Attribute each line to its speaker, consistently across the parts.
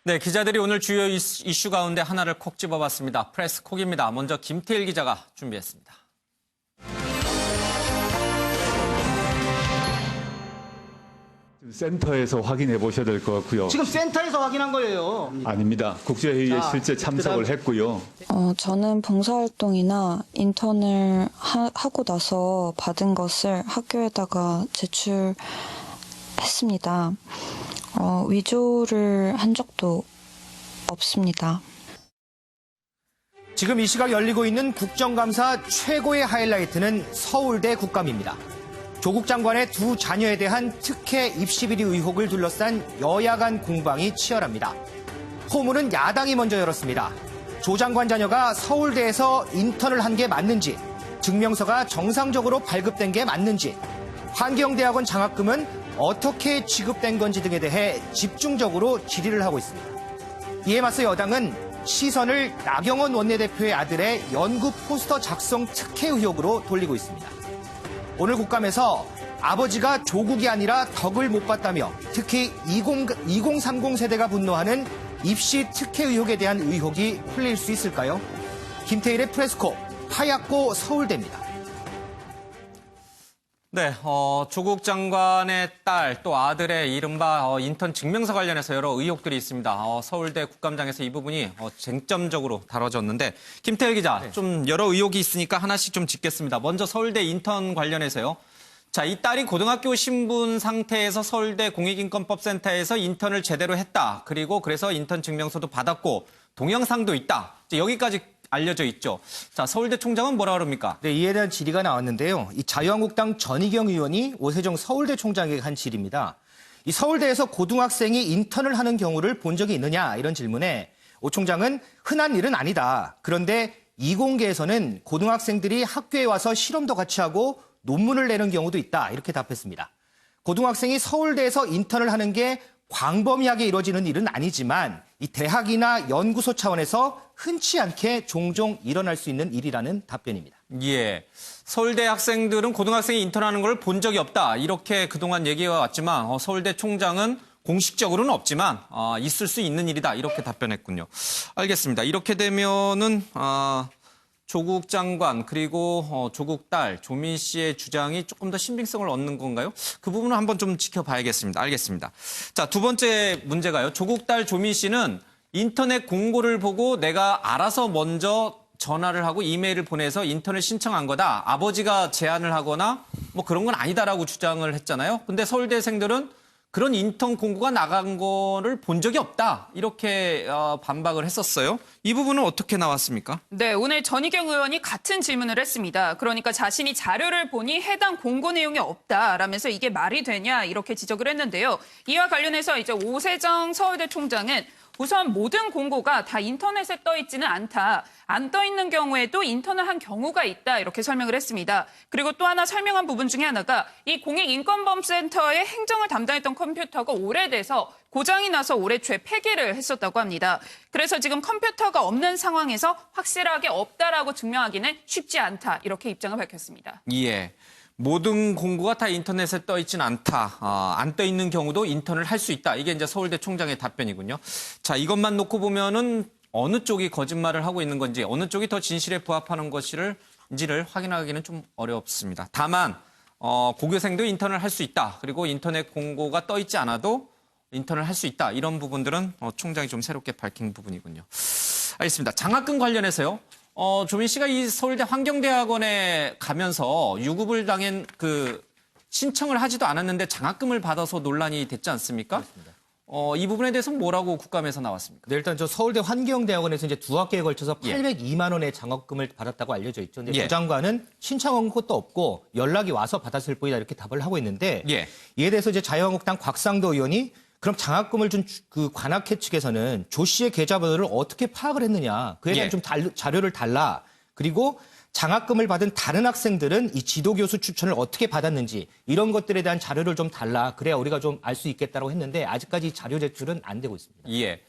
Speaker 1: 네, 기자들이 오늘 주요 이슈 가운데 하나를 콕 집어봤습니다. 프레스 콕입니다. 먼저 김태일 기자가 준비했습니다.
Speaker 2: 센터에서 확인해 보셔야 될 것 같고요.
Speaker 3: 지금 센터에서 확인한 거예요.
Speaker 2: 아닙니다. 국제회의에 실제 참석을 했고요.
Speaker 4: 저는 봉사활동이나 인턴을 하고 나서 받은 것을 학교에다가 제출했습니다. 위조를 한 적도 없습니다.
Speaker 3: 지금 이 시각 열리고 있는 국정감사 최고의 하이라이트는 서울대 국감입니다. 조국 장관의 두 자녀에 대한 특혜 입시 비리 의혹을 둘러싼 여야 간 공방이 치열합니다. 포문은 야당이 먼저 열었습니다. 조 장관 자녀가 서울대에서 인턴을 한 게 맞는지, 증명서가 정상적으로 발급된 게 맞는지, 환경대학원 장학금은 어떻게 지급된 건지 등에 대해 집중적으로 질의를 하고 있습니다. 이에 맞서 여당은 시선을 나경원 원내대표의 아들의 연구 포스터 작성 특혜 의혹으로 돌리고 있습니다. 오늘 국감에서 아버지가 조국이 아니라 덕을 못 봤다며 특히 2030 세대가 분노하는 입시 특혜 의혹에 대한 의혹이 풀릴 수 있을까요? 김태일의 프레스코, 하얗고 서울대입니다.
Speaker 1: 네, 조국 장관의 딸 또 아들의 이른바 인턴 증명서 관련해서 여러 의혹들이 있습니다. 서울대 국감장에서 이 부분이 쟁점적으로 다뤄졌는데 김태일 기자, 좀 여러 의혹이 있으니까 하나씩 좀 짚겠습니다. 먼저 서울대 인턴 관련해서요. 자, 이 딸이 고등학교 신분 상태에서 서울대 공익인권법센터에서 인턴을 제대로 했다. 그래서 인턴 증명서도 받았고 동영상도 있다. 여기까지 알려져 있죠. 자, 서울대 총장은 뭐라 그럽니까?
Speaker 3: 네, 이에 대한 질의가 나왔는데요. 이 자유한국당 전희경 의원이 오세정 서울대 총장에게 한 질의입니다. 이 서울대에서 고등학생이 인턴을 하는 경우를 본 적이 있느냐 이런 질문에 오 총장은 흔한 일은 아니다. 그런데 이공계에서는 고등학생들이 학교에 와서 실험도 같이 하고 논문을 내는 경우도 있다. 이렇게 답했습니다. 고등학생이 서울대에서 인턴을 하는 게 광범위하게 이루어지는 일은 아니지만 이 대학이나 연구소 차원에서 흔치 않게 종종 일어날 수 있는 일이라는 답변입니다.
Speaker 1: 예. 서울대 학생들은 고등학생이 인턴하는 걸 본 적이 없다. 이렇게 그동안 얘기해 왔지만 서울대 총장은 공식적으로는 없지만 있을 수 있는 일이다. 이렇게 답변했군요. 알겠습니다. 이렇게 되면은 조국 장관 그리고 조국 딸 조민 씨의 주장이 조금 더 신빙성을 얻는 건가요? 그 부분은 한번 좀 지켜봐야겠습니다. 알겠습니다. 자, 두 번째 문제가요. 조국 딸 조민 씨는 인터넷 공고를 보고 내가 알아서 먼저 전화를 하고 이메일을 보내서 인턴을 신청한 거다. 아버지가 제안을 하거나 뭐 그런 건 아니다라고 주장을 했잖아요. 근데 서울대생들은 그런 인턴 공고가 나간 거를 본 적이 없다. 이렇게 반박을 했었어요. 이 부분은 어떻게 나왔습니까?
Speaker 5: 네, 오늘 전희경 의원이 같은 질문을 했습니다. 그러니까 자신이 자료를 보니 해당 공고 내용이 없다라면서 이게 말이 되냐 이렇게 지적을 했는데요. 이와 관련해서 이제 오세정 서울대 총장은 우선 모든 공고가 다 인터넷에 떠 있지는 않다. 안 떠 있는 경우에도 인턴을 한 경우가 있다. 이렇게 설명을 했습니다. 그리고 또 하나 설명한 부분 중에 하나가 이 공익인권범센터의 행정을 담당했던 컴퓨터가 오래돼서 고장이 나서 올해 폐기를 했었다고 합니다. 그래서 지금 컴퓨터가 없는 상황에서 확실하게 없다라고 증명하기는 쉽지 않다. 이렇게 입장을 밝혔습니다.
Speaker 1: 예. 모든 공고가 다 인터넷에 떠 있지는 않다. 안 떠 있는 경우도 인턴을 할 수 있다. 이게 이제 서울대 총장의 답변이군요. 자, 이것만 놓고 보면은 어느 쪽이 거짓말을 하고 있는 건지, 어느 쪽이 더 진실에 부합하는 것인지를 확인하기는 좀 어렵습니다. 다만 고교생도 인턴을 할 수 있다. 그리고 인터넷 공고가 떠 있지 않아도 인턴을 할 수 있다. 이런 부분들은 총장이 좀 새롭게 밝힌 부분이군요. 알겠습니다. 장학금 관련해서요. 조민 씨가 이 서울대 환경대학원에 가면서 유급을 당한 신청을 하지도 않았는데 장학금을 받아서 논란이 됐지 않습니까?
Speaker 3: 그렇습니다.
Speaker 1: 이 부분에 대해서는 뭐라고 국감에서 나왔습니까?
Speaker 3: 네, 일단 저 서울대 환경대학원에서 이제 두 학기에 걸쳐서 802만 원의 장학금을 받았다고 알려져 있죠. 근데 조 장관은 신청한 것도 없고 연락이 와서 받았을 뿐이다 이렇게 답을 하고 있는데 이에 대해서 이제 자유한국당 곽상도 의원이 그럼 장학금을 준 그 관학회 측에서는 조 씨의 계좌번호를 어떻게 파악을 했느냐. 그에 대한 좀 자료를 달라. 그리고 장학금을 받은 다른 학생들은 이 지도교수 추천을 어떻게 받았는지 이런 것들에 대한 자료를 좀 달라. 그래야 우리가 좀 알 수 있겠다고 했는데 아직까지 자료 제출은 안 되고 있습니다.
Speaker 1: 예.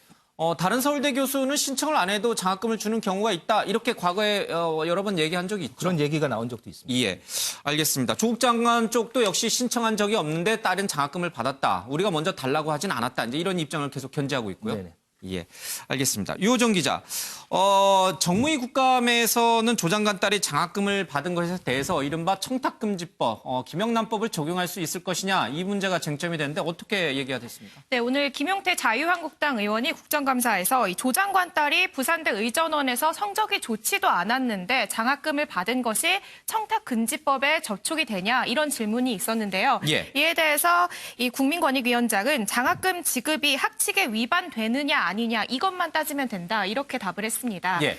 Speaker 1: 다른 서울대 교수는 신청을 안 해도 장학금을 주는 경우가 있다. 이렇게 과거에 여러 번 얘기한 적이 있죠.
Speaker 3: 그런 얘기가 나온 적도 있습니다.
Speaker 1: 예, 알겠습니다. 조국 장관 쪽도 역시 신청한 적이 없는데 딸은 장학금을 받았다. 우리가 먼저 달라고 하진 않았다. 이제 이런 입장을 계속 견지하고 있고요.
Speaker 3: 네네.
Speaker 1: 예, 알겠습니다. 유호정 기자, 정무위 국감에서는 조 장관 딸이 장학금을 받은 것에 대해서 이른바 청탁금지법, 김영란법을 적용할 수 있을 것이냐 이 문제가 쟁점이 됐는데 어떻게 얘기가 됐습니까?
Speaker 6: 네, 오늘 김용태 자유한국당 의원이 국정감사에서 이 조 장관 딸이 부산대 의전원에서 성적이 좋지도 않았는데 장학금을 받은 것이 청탁금지법에 저촉이 되냐 이런 질문이 있었는데요.
Speaker 1: 예.
Speaker 6: 이에 대해서 이 국민권익위원장은 장학금 지급이 학칙에 위반되느냐 아니냐 이것만 따지면 된다 이렇게 답을 했습니다.
Speaker 1: 예.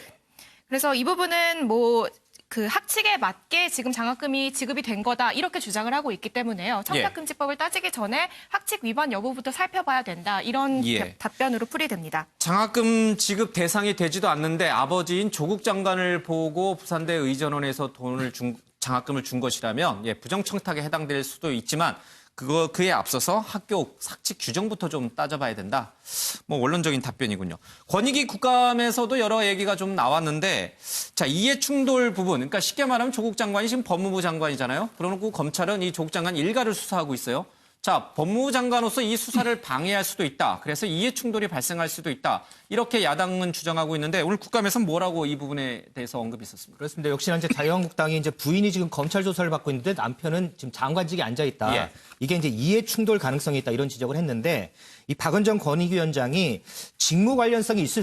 Speaker 6: 그래서 이 부분은 그 학칙에 맞게 지금 장학금이 지급이 된 거다 이렇게 주장을 하고 있기 때문에요. 청탁금지법을 따지기 전에 학칙 위반 여부부터 살펴봐야 된다 이런
Speaker 1: 예.
Speaker 6: 답변으로 풀이됩니다.
Speaker 1: 장학금 지급 대상이 되지도 않는데 아버지인 조국 장관을 보고 부산대 의전원에서 장학금을 준 것이라면 부정청탁에 해당될 수도 있지만 그에 앞서서 학교 학칙 규정부터 좀 따져봐야 된다. 원론적인 답변이군요. 권익위 국감에서도 여러 얘기가 좀 나왔는데, 자, 이해 충돌 부분, 그러니까 쉽게 말하면 조국 장관이 지금 법무부 장관이잖아요. 그러고 검찰은 이 조국 장관 일가를 수사하고 있어요. 자, 법무부 장관으로서 이 수사를 방해할 수도 있다. 그래서 이해 충돌이 발생할 수도 있다. 이렇게 야당은 주장하고 있는데 오늘 국감에서는 뭐라고 이 부분에 대해서 언급이 있었습니까?
Speaker 3: 그렇습니다. 역시나 이제 자유한국당이 이제 부인이 지금 검찰 조사를 받고 있는데 남편은 지금 장관직에 앉아 있다.
Speaker 1: 예.
Speaker 3: 이게 이제 이해 충돌 가능성이 있다 이런 지적을 했는데 이 박은정 권익위원장이 직무 관련성이 있을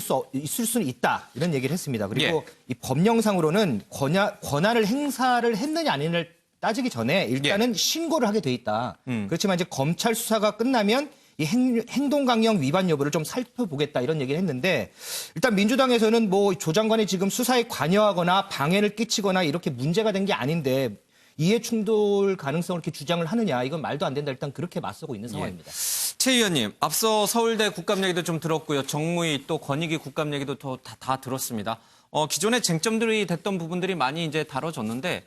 Speaker 3: 수는 있다 이런 얘기를 했습니다. 그리고 이 법령상으로는 권한을 행사를 했느냐 아니냐를 따지기 전에 일단은 신고를 하게 돼 있다. 그렇지만 이제 검찰 수사가 끝나면 이 행동강령 위반 여부를 좀 살펴보겠다 이런 얘기를 했는데 일단 민주당에서는 조 장관이 지금 수사에 관여하거나 방해를 끼치거나 이렇게 문제가 된 게 아닌데 이해 충돌 가능성을 이렇게 주장을 하느냐 이건 말도 안 된다. 일단 그렇게 맞서고 있는 상황입니다.
Speaker 1: 최 의원님, 앞서 서울대 국감 얘기도 좀 들었고요. 정무위 또 권익위 국감 얘기도 다 들었습니다. 기존에 쟁점들이 됐던 부분들이 많이 이제 다뤄졌는데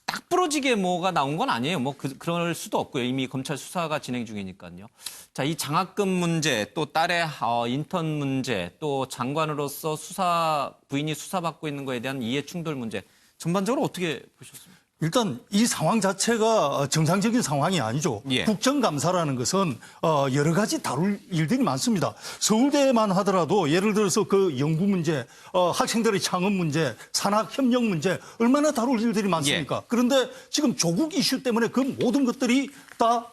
Speaker 1: 딱 부러지게 뭐가 나온 건 아니에요. 그럴 수도 없고요. 이미 검찰 수사가 진행 중이니까요. 자, 이 장학금 문제, 또 딸의 인턴 문제, 또 장관으로서 부인이 수사받고 있는 거에 대한 이해 충돌 문제, 전반적으로 어떻게 보셨습니까?
Speaker 7: 일단 이 상황 자체가 정상적인 상황이 아니죠.
Speaker 1: 예.
Speaker 7: 국정감사라는 것은 여러 가지 다룰 일들이 많습니다. 서울대만 하더라도 예를 들어서 그 연구 문제, 학생들의 창업 문제, 산학협력 문제 얼마나 다룰 일들이 많습니까?
Speaker 1: 예.
Speaker 7: 그런데 지금 조국 이슈 때문에 그 모든 것들이 다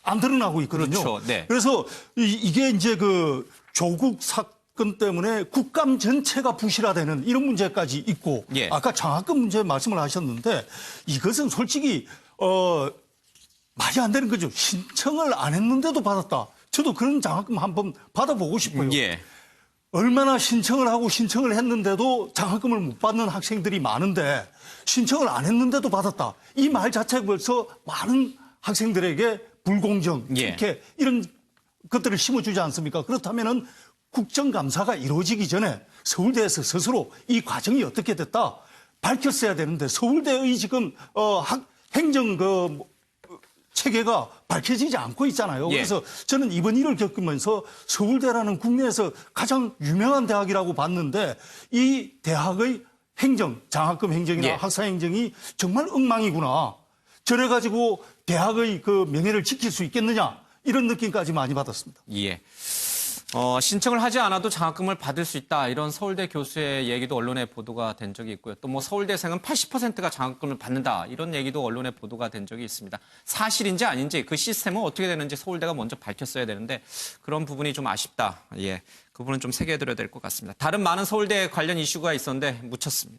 Speaker 7: 안 드러나고 있거든요.
Speaker 1: 그렇죠. 네.
Speaker 7: 그래서 이게 이제 그 조국 사건 때문에 국감 전체가 부실화되는 이런 문제까지 있고
Speaker 1: 예.
Speaker 7: 아까 장학금 문제 말씀을 하셨는데 이것은 솔직히 말이 안 되는 거죠. 신청을 안 했는데도 받았다. 저도 그런 장학금 한번 받아보고 싶어요.
Speaker 1: 예.
Speaker 7: 얼마나 신청을 하고 신청을 했는데도 장학금을 못 받는 학생들이 많은데 신청을 안 했는데도 받았다. 이 말 자체가 벌써 많은 학생들에게 불공정,
Speaker 1: 예.
Speaker 7: 이렇게 이런 것들을 심어주지 않습니까? 그렇다면은 국정감사가 이루어지기 전에 서울대에서 스스로 이 과정이 어떻게 됐다 밝혔어야 되는데 서울대의 지금 행정 체계가 밝혀지지 않고 있잖아요.
Speaker 1: 예.
Speaker 7: 그래서 저는 이번 일을 겪으면서 서울대라는 국내에서 가장 유명한 대학이라고 봤는데 이 대학의 장학금 행정이나
Speaker 1: 예.
Speaker 7: 학사 행정이 정말 엉망이구나. 저래가지고 대학의 그 명예를 지킬 수 있겠느냐 이런 느낌까지 많이 받았습니다.
Speaker 1: 예. 신청을 하지 않아도 장학금을 받을 수 있다. 이런 서울대 교수의 얘기도 언론에 보도가 된 적이 있고요. 또 서울대생은 80%가 장학금을 받는다. 이런 얘기도 언론에 보도가 된 적이 있습니다. 사실인지 아닌지 그 시스템은 어떻게 되는지 서울대가 먼저 밝혔어야 되는데 그런 부분이 좀 아쉽다. 예. 그 부분은 좀 새겨드려야 될 것 같습니다. 다른 많은 서울대 관련 이슈가 있었는데 묻혔습니다.